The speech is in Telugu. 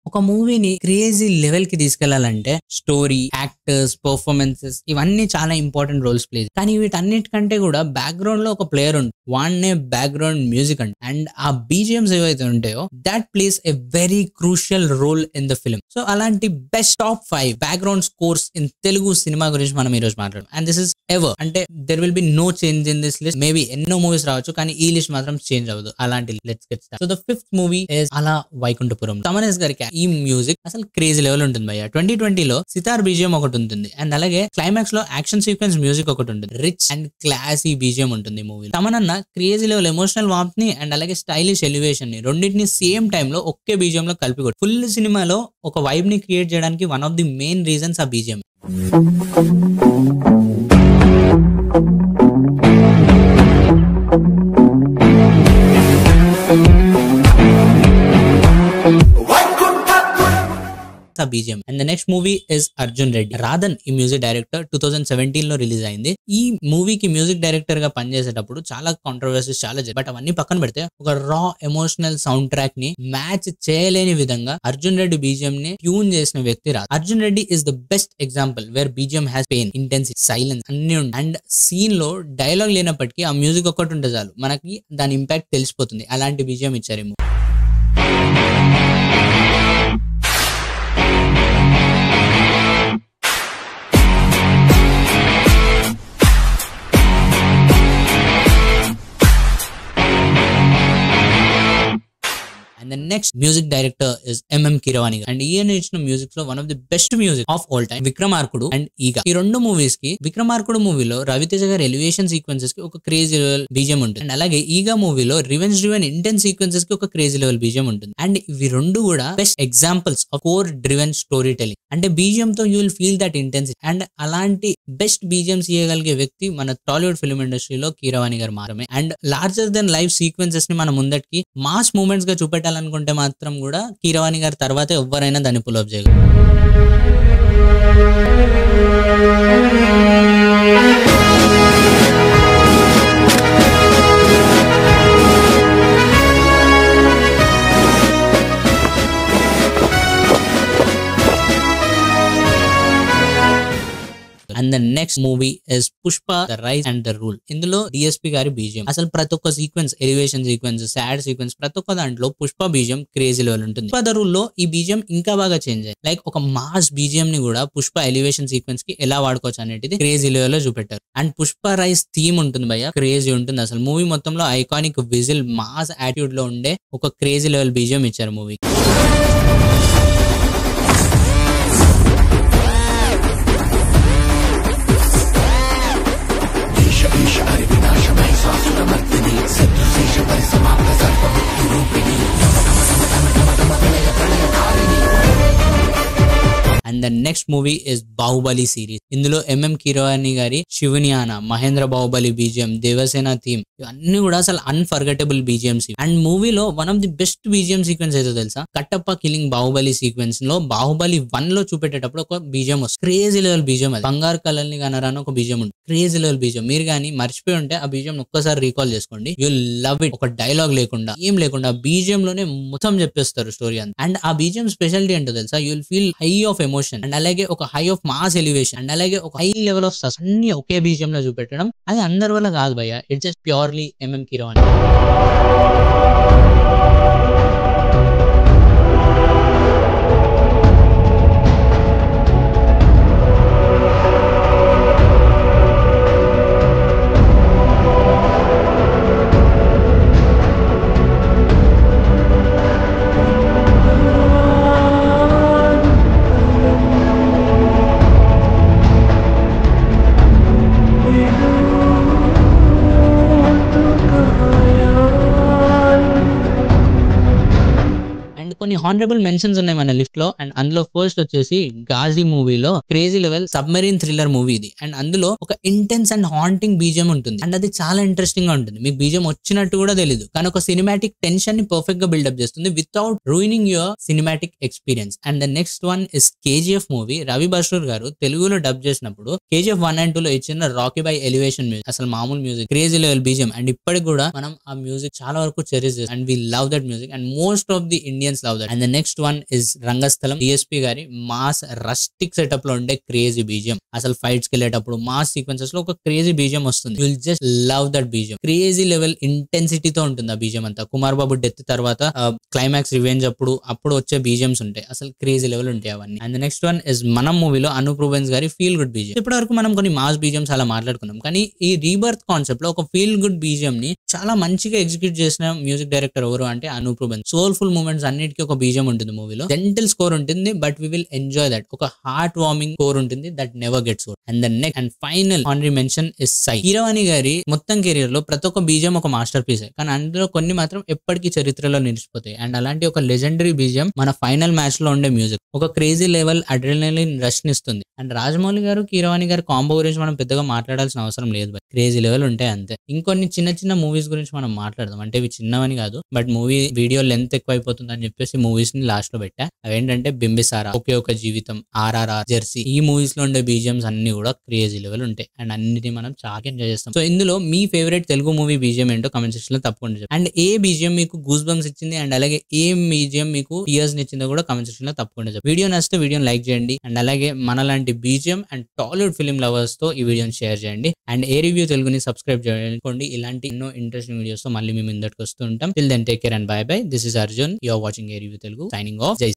ఒక మూవీని క్రేజీ లెవెల్ కి తీసుకెళ్లాలంటే స్టోరీ, యాక్టర్స్, పర్ఫార్మెన్సెస్ ఇవన్నీ చాలా ఇంపార్టెంట్ రోల్స్ ప్లే. కానీ వీటన్నిటికంటే కూడా బ్యాక్గ్రౌండ్ లో ఒక ప్లేయర్ ఉంటుంది, వాన్నే బ్యాక్గ్రౌండ్ మ్యూజిక్ అండి. అండ్ ఆ బీజిఎంస్ ఏవైతే ఉంటాయో that plays a very crucial role in the film. So అలాంటి best top 5 background scores in Telugu cinema గురించి మనం ఈ రోజు మాట్లాడడం. అండ్ దిస్ ఇస్ ఎవర్ అంటే there will be no change in this list. Maybe ఎన్నో మూవీస్ రావచ్చు కానీ ఈ లిస్ట్ మాత్రం చేంజ్ అవ్వదు. అలాంటి let's get start. So the 5th movie is అలా వైకుంఠపురం. తమన్ గారికి ఈ మ్యూజిక్ అసలు క్రేజీ లెవెల్ ఉంటుంది భయ్య. 2020లో సితార్ బీజిఎం ఒకటి ఉంటుంది అండ్ అలాగే క్లైమాక్స్ లో యాక్షన్ సీక్వెన్స్ మ్యూజిక్ ఒకటి ఉంటుంది. రిచ్ అండ్ క్లాసీ బీజిఎం ఉంటుంది movie. Thaman crazy level emotional warmth ని అండ్ అలాగే స్టైలిష్ ఎలివేషన్ ని రెండింటిని సేమ్ టైమ్ లో ఒకే బీజిఎం లో కలిపి కొట్టి ఫుల్ సినిమాలో ఒక వైబ్ ని క్రియేట్ చేయడానికి one of the main reasons ఆ BGM. BGM. And the next movie is Arjun Reddy. Radhan ఈ మ్యూజిక్ డైరెక్టర్ 2017 లో రిలీజ్ అయింది. ఈ మూవీకి మ్యూజిక్ డైరెక్టర్ గా పనిచేసేటప్పుడు చాలా కాంట్రవర్సీస్ చాలా జరిగాయి. బట్ అవన్నీ పక్కన పెడితే ఒక రా ఎమోషనల్ సౌండ్ ట్రాక్ ని మ్యాచ్ చేయలేని విధంగా అర్జున్ రెడ్డి బీజిఎం ని ట్యూన్ చేసిన వ్యక్తి Radhan. Arjun Reddy is the best example wear BGM has pain, intensity, silence అన్ని ఉంటాయి. అండ్ సీన్ లో డైలాగ్ లేనప్పటికీ ఆ మ్యూజిక్ ఒక్కటి ఉంటే చాలు మనకి దాని ఇంపాక్ట్ తెలిసిపోతుంది. అలాంటి బీజిఎం ఇచ్చారు ఈ movie. And the next music director is M.M. Keeravani. And ఈయన ఇచ్చిన మ్యూజిక్ లో one of the best music of all time Vikramarkudu and ఈగ. ఈ రెండు మూవీస్ కి విక్రమార్కుడు మూవీలో రవితేజ గారి ఎలివేషన్ సీక్వెన్సెస్ కి ఒక క్రేజీ లెవెల్ బీజిఎం ఉంటుంది. అండ్ అలాగే ఈగ మూవీలో రివెంజ్ డ్రివెన్ ఇంటెన్స్ సీక్వెన్సెస్ కి ఒక క్రేజీ లెవెల్ బీజిఎం ఉంటుంది. అండ్ ఇవి రెండు కూడా best examples of core driven story telling. అంటే బీజిఎం తో you will feel that intensity. And అలాంటి బెస్ట్ బీజిఎంస్ ఇవ్వగలిగే వ్యక్తి మన టాలీవుడ్ ఫిల్మ్ ఇండస్ట్రీలో కీరవాణి గారు మాత్రమే. And larger than life sequences ని మన ముందటికి మాస్ మూమెంట్స్ గా చూపెట్టాలనుకుంటే మాత్రం కూడా కీరవాణి గారి తర్వాత ఎవరైనా దాన్ని పుల్ అప్ చేయగలరు. And the next movie is Pushpa, The Rise and the Rule. ఇందులో డిఎస్పీ గారి బీజిఎం అసలు ప్రతి ఒక్క sequence, elevation sequence, sad sequence, ప్రతి ఒక్క దాంట్లో పుష్ప బీజిఎం క్రేజీ లెవెల్ ఉంటుంది. పుష్ప ద రూల్ లో ఈ బీజిఎం ఇంకా బాగా చేంజ్ అయ్యింది. లైక్ ఒక మాస్ బీజిఎం ని కూడా పుష్ప ఎలివేషన్ సీక్వెన్స్ కి ఎలా వాడుకోవచ్చు అనేది క్రేజీ లెవెల్ లో చూపెట్టారు. అండ్ పుష్ప రైస్ థీమ్ ఉంటుంది భయ్య, క్రేజీ ఉంటుంది. అసలు మూవీ మొత్తంలో ఐకానిక్ విజిల్, మాస్ యాటిట్యూడ్ లో ఉండే ఒక క్రేజీ లెవెల్ బీజిఎం ఇచ్చారు movie. And the next movie is Baahubali series. ఇందులో ఎంఎం కీరవాణి గారి శివనియానా, మహేంద్ర బాహుబలి బీజిఎం, దేవసేన థీమ్ ఇవన్నీ కూడా అసలు అన్ఫర్గెటబుల్ బీజిఎంస్. అండ్ మూవీలో one of the best BGM sequence ఏదో తెలుసా, కట్టప్ప కిల్లింగ్ బాహుబలి సీక్వెన్స్ లో బాహుబలి 1 లో చూపెట్టేటప్పుడు ఒక బీజిఎం వస్తుంది, క్రేజీ లెవెల్ బీజిఎం. అది బంగారు కలల్ని కనరాని ఒక బీజిఎం ఉంటుంది, క్రేజీ లెవెల్ బీజిఎం. మీరు కానీ మర్చిపోయి ఉంటే ఆ బీజిఎం ఒక్కసారి రీకాల్ చేసుకోండి, యూ లవ్ ఇట్. ఒక డైలాగ్ లేకుండా ఏం లేకుండా బీజిఎం లోనే మొత్తం చెప్పేస్తారు స్టోరీ అంతా. అండ్ ఆ బీజిఎం స్పెషాలిటీ ఏంటో తెలుసా, you will feel high of emotion and అలాగే ఒక high of mass elevation and అలాగే ఒక హై లెవెల్ ఆఫ్ సస్ అన్ని ఒకే బీజిఎం లో చూపెట్టడం. అది అందరి వల్ల కాదు భయ్య, it's just purely MM Keeravani. కొన్ని హానరబుల్ మెన్షన్స్ ఉన్నాయి మన లిస్ట్ లో. అండ్ అందులో ఫస్ట్ వచ్చేసి గాజీ మూవీలో crazy level submarine thriller movie ఇది. అండ్ అందులో ఒక ఇంటెన్స్ అండ్ హాంటింగ్ బీజిఎం ఉంటుంది. అండ్ అది చాలా ఇంట్రెస్టింగ్ గా ఉంటుంది, మీకు బీజిఎం వచ్చినట్టు కూడా తెలియదు, కానీ ఒక సినిమాటిక్ టెన్షన్ ని పర్ఫెక్ట్ గా బిల్డప్ చేస్తుంది without ruining your cinematic experience. And the next one is KGF movie. Ravi Basrur గారు తెలుగులో డబ్ చేసినప్పుడు కేజీఎఫ్ 1 and 2 లో ఇచ్చిన రాకీ బై ఎలివేషన్ మ్యూజిక్ అసలు మామూలు music, crazy level BGM. And ఇప్పటికి కూడా మనం ఆ మ్యూజిక్ చాలా వరకు చెరిష్ చేస్తాం and we love that music. And most of the Indians love that. And the next one is Rangasthalam, DSP గారి మాస్ రస్టిక్ సెటప్ లో ఉండే క్రేజీ బీజియం. అసలు ఫైట్స్ కి వెళ్ళేటప్పుడు మాస్ సీక్వెన్సెస్ లో ఒక క్రేజీ బీజియం వస్తుంది. You will just love that BGM. Crazy level ఇంటెన్సిటీతో ఉంటుంది ఆ బీజియం అంతా. కుమార్ బాబు డెత్ తర్వాత క్లైమాక్స్ రివెంజ్ అప్పుడు వచ్చే బీజియంస్ ఉంటాయి, అసలు క్రేజీ లెవెల్ ఉంటాయి అవన్నీ. అండ్ నెక్స్ట్ వన్ ఇస్ మనం మూవీలో అనూప్ రూబెన్స్ గారి ఫీల్ గుడ్ బీజియం. ఇప్పటి వరకు మనం కొన్ని మాస్ బీజియంస్ అలా మాట్లాడుకున్నాం, కానీ ఈ రీబర్త్ కాన్సెప్ట్ లో ఒక ఫీల్ గుడ్ బీజియం ని చాలా మంచిగా ఎగ్జిక్యూట్ చేసిన మ్యూజిక్ డైరెక్టర్ ఎవరు అంటే అనూప్ రూబెన్స్. సోల్ఫుల్ మూమెంట్స్ అన్నిటికీ ఒక బీజియం ఉంటుంది మూవీలో. జెంటల్ స్కోర్ ఉంటుంది, but we will enjoy that. ఒక హార్ట్ వార్మింగ్ స్కోర్ ఉంటుంది that never gets old. And the next and final honorary mention is Sye. Keeravani గారి మొత్తం కెరీర్ లో ప్రతి ఒక్క బీజియం ఒక మాస్టర్ పీస్, కానీ అందులో కొన్ని మాత్రం ఎప్పటికీ చరిత్రలో నిలిచిపోతాయి. అండ్ అలాంటి ఒక లెజెండరీ బీజియం మన ఫైనల్ మ్యాచ్ లో ఉండే మ్యూజిక్ ఒక క్రేజీ లెవెల్ అడ్రినలిన్ రష్ నిస్తుంది. అండ్ రాజమౌళి గారు కీరవాణి గారి కాంబో గురించి మనం పెద్దగా మాట్లాడాల్సిన అవసరం లేదు, క్రేజీ లెవెల్ ఉంటాయి అంతే. ఇంకొన్ని చిన్న చిన్న మూవీస్ గురించి మనం మాట్లాడదాం. అంటే ఇవి చిన్నవని కాదు, బట్ మూవీ వీడియో లెంత్ ఎక్కువ అయిపోతుంది అని చెప్పేసి మూవీస్ ని లాస్ట్ లో పెట్టా. అవేంటంటే బింబిసారా, ఒకే ఒక జీవితం, ఆర్ఆర్ఆర్, జెర్సీ. ఈ మూవీస్ లో ఉండే బీజిఎంస్ అన్ని కూడా క్రేజీ లెవెల్ ఉంటాయి అండ్ అన్నిటిని మనం చాలా ఎంజాయ్ చేస్తాం. సో ఇందులో మీ ఫేవరెట్ తెలుగు మూవీ బీజిఎం ఏంటో కమెంట్ సెక్షన్ లో తప్పకుండా చెప్పండి. అండ్ ఏ బీజిఎం మీకు గూస్ బంప్స్ ఇచ్చింది అండ్ అలాగే ఏ బీజిఎం మీకు టీయర్స్ ఇచ్చిందో కూడా కమెంట్ సెక్షన్ లో తప్పకుండా చెప్పండి. వీడియో నచ్చితే వీడియోని లైక్ చేయండి అండ్ అలాగే మనలాంటి BGM and Tollywood film lovers తో ఈ వీడియోని షేర్ చేయండి. అండ్ ఏ రివ్యూ తెలుగుని సబ్స్క్రైబ్ చేయండి. ఇలాంటి ఎన్నో ఇంట్రెస్టింగ్ వీడియోస్ తో మళ్ళీ మేము ఇందటికి వస్తూ ఉంటాం. Till then take care and bye bye. This is Arjun, you are watching a review Telugu, signing off. జై